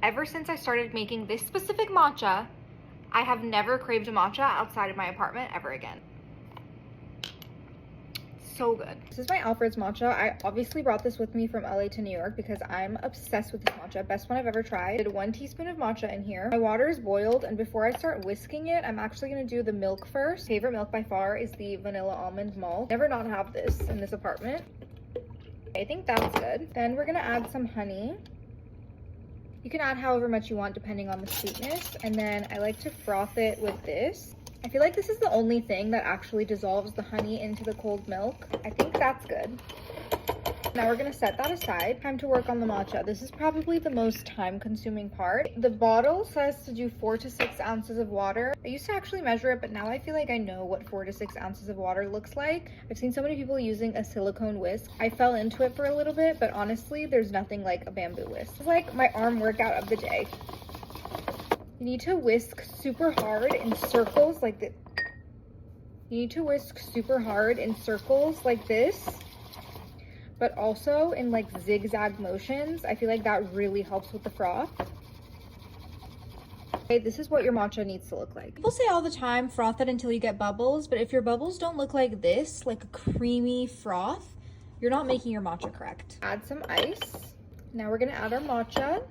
ever since I started making this specific matcha, I have never craved a matcha outside of my apartment ever again. So good. This is my Alfred's matcha. I obviously brought this with me from LA to New York because I'm obsessed with this matcha. Best one I've ever tried. I did 1 teaspoon of matcha in here. My water is boiled, and before I start whisking it, I'm actually gonna do the milk first. Favorite milk by far is the vanilla almond malt. Never not have this in this apartment. I think that's good. Then we're gonna add some honey. You can add however much you want depending on the sweetness. And then I like to froth it with this. I feel like this is the only thing that actually dissolves the honey into the cold milk. I think that's good. Now we're gonna set that aside. Time to work on the matcha. This is probably the most time-consuming part. The bottle says to do 4 to 6 ounces of water. I used to actually measure it, but now I feel like I know what 4 to 6 ounces of water looks like. I've seen so many people using a silicone whisk. I fell into it for a little bit, but honestly, there's nothing like a bamboo whisk. It's like my arm workout of the day. You need to whisk super hard in circles like this. You need to whisk super hard in circles like this, but also in like zigzag motions. I feel like that really helps with the froth. Okay, this is what your matcha needs to look like. People say all the time, froth it until you get bubbles, but if your bubbles don't look like this, like a creamy froth, you're not making your matcha correct. Add some ice. Now we're gonna add our matcha.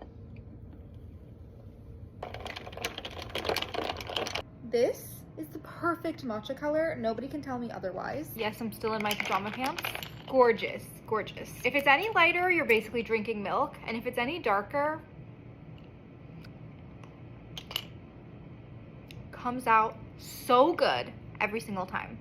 This is the perfect matcha color. Nobody can tell me otherwise. Yes, I'm still in my pajama pants. Gorgeous, gorgeous. If it's any lighter, you're basically drinking milk. And if it's any darker, comes out so good every single time.